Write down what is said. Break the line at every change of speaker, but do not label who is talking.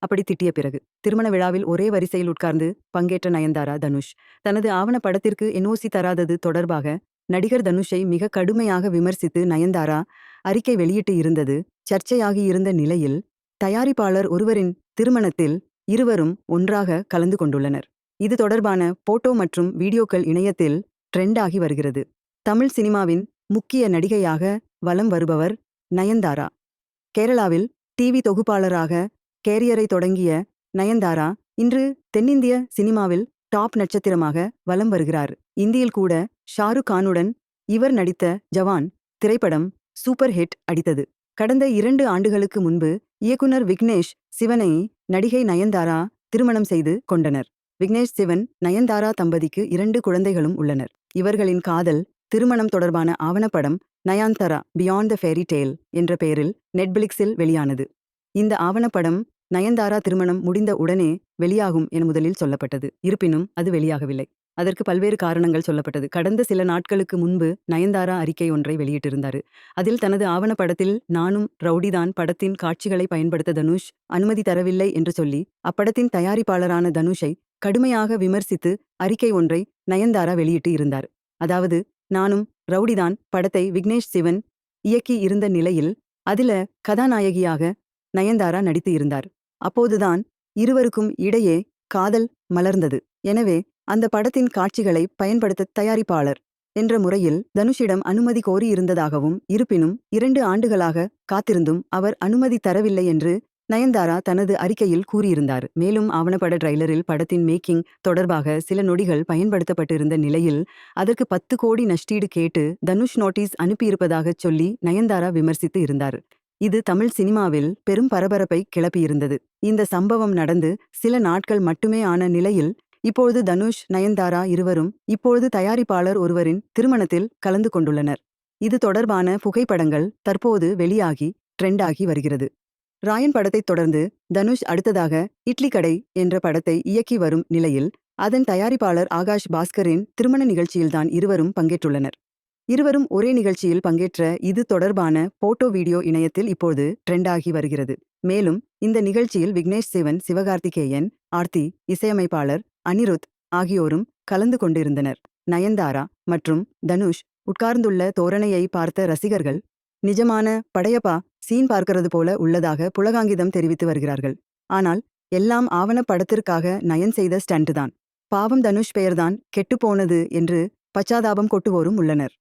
அப்படி திட்டிய பிறகு திருமண விழாவில் ஒரே வரிசையில் உட்கார்ந்து பங்கேற்ற நயன்தாரா தனுஷ் தனது ஆவண படத்திற்கு என்ஓசி தராதது தொடர்பாக நடிகர் தனுஷை மிக கடுமையாக விமர்சித்து நயன்தாரா அறிக்கை வெளியிட்டு இருந்தது சர்ச்சையாகி இருந்த நிலையில் தயாரிப்பாளர் ஒருவரின் திருமணத்தில் இருவரும் ஒன்றாக கலந்து கொண்டுள்ளனர். இது தொடர்பான போட்டோ மற்றும் வீடியோக்கள் இணையத்தில் ட்ரெண்ட் ஆகி வருகிறது. தமிழ் சினிமாவின் முக்கிய நடிகையாக வலம் வருபவர் நயன்தாரா. கேரளாவில் டிவி தொகுப்பாளராக கேரியரை தொடங்கிய நயன்தாரா இன்று தென்னிந்திய சினிமாவில் டாப் நட்சத்திரமாக வலம் வருகிறார். இந்தியில் கூட ஷாருக் கானுடன் இவர் நடித்த ஜவான் திரைப்படம் சூப்பர் ஹிட் அடித்தது. கடந்த 2 ஆண்டுகளுக்கு முன்பு இயக்குனர் விக்னேஷ் சிவனை நடிகை நயன்தாரா திருமணம் செய்து கொண்டனர். விக்னேஷ் சிவன் நயன்தாரா தம்பதிக்கு 2 குழந்தைகளும் உள்ளனர். இவர்களின் காதல் திருமணம் தொடர்பான ஆவணப்படம் Nayanthara beyond the fairy tale என்ற பெயரில் நெட்ஃபிளிக்ஸில் வெளியானது. இந்த ஆவணப்படம் நயன்தாரா திருமணம் முடிந்த உடனே வெளியாகும் என முதலில் சொல்லப்பட்டது. இருப்பினும் அது வெளியாகவில்லை. அதற்கு பல்வேறு காரணங்கள் சொல்லப்பட்டது. கடந்த சில நாட்களுக்கு முன்பு நயன்தாரா அறிக்கை ஒன்றை வெளியிட்டிருந்தார். அதில் தனது ஆவணப்படத்தில் நானும் ரவுடிதான் படத்தின் காட்சிகளை பயன்படுத்த தனுஷ் அனுமதி தரவில்லை என்று சொல்லி அப்படத்தின் தயாரிப்பாளரான தனுஷை கடுமையாக விமர்சித்து அறிக்கை ஒன்றை நயன்தாரா வெளியிட்டு இருந்தார். அதாவது நானும் ரவுடிதான் படத்தை விக்னேஷ் சிவன் இயக்கி இருந்த நிலையில் அதில கதாநாயகியாக நயன்தாரா நடித்து இருந்தார். அப்போதுதான் இருவருக்கும் இடையே காதல் மலர்ந்தது. எனவே அந்த படத்தின் காட்சிகளை பயன்படுத்த தயாரிப்பாளர் என்ற முறையில் தனுஷிடம் அனுமதி கோரியிருந்ததாகவும் இருப்பினும் 2 ஆண்டுகளாக காத்திருந்தும் அவர் அனுமதி தரவில்லை என்று நயன்தாரா தனது அறிக்கையில் கூறியிருந்தார். மேலும் ஆவணப்பட ட்ரைலரில் படத்தின் மேக்கிங் தொடர்பாக சில நொடிகள் பயன்படுத்தப்பட்டிருந்த நிலையில் அதற்கு 10 கோடி நஷ்டீடு கேட்டு தனுஷ் நோட்டீஸ் அனுப்பியிருப்பதாகச் சொல்லி நயன்தாரா விமர்சித்து இருந்தார். இது தமிழ் சினிமாவில் பெரும் பரபரப்பை கிளப்பியிருந்தது. இந்த சம்பவம் நடந்து சில நாட்கள் மட்டுமே ஆன நிலையில் இப்பொழுது தனுஷ் நயன்தாரா இருவரும் இப்பொழுது தயாரிப்பாளர் ஒருவரின் திருமணத்தில் கலந்து கொண்டுள்ளனர். இது தொடர்பான புகைப்படங்கள் தற்போது வெளியாகி ட்ரெண்ட் ஆகி வருகிறது. ராயன் படத்தைத் தொடர்ந்து தனுஷ் அடுத்ததாக இட்லி கடை என்ற படத்தை இயக்கி வரும் நிலையில் அதன் தயாரிப்பாளர் ஆகாஷ் பாஸ்கரின் திருமண நிகழ்ச்சியில்தான் இருவரும் பங்கேற்றுள்ளனர். இருவரும் ஒரே நிகழ்ச்சியில் பங்கேற்ற இது தொடர்பான போட்டோ வீடியோ இணையத்தில் இப்போது ட்ரெண்ட் ஆகி வருகிறது. மேலும் இந்த நிகழ்ச்சியில் விக்னேஷ் சிவன், சிவகார்த்திகேயன், ஆர்த்தி, இசையமைப்பாளர் அனிருத் ஆகியோரும் கலந்து கொண்டிருந்தனர். நயன்தாரா மற்றும் தனுஷ் உட்கார்ந்துள்ள தோரணையை பார்த்த ரசிகர்கள் நிஜமான படையப்பா சீன் பார்க்கிறது போல உள்ளதாக புலகாங்கிதம் தெரிவித்து வருகிறார்கள். ஆனால் எல்லாம் ஆவண படத்திற்காக நயன் செய்த ஸ்டண்ட் தான். பாவம் தனுஷ் பெயர்தான் கெட்டுப்போனது என்று பச்சாதாபம் கொட்டுவோரும் உள்ளனர்.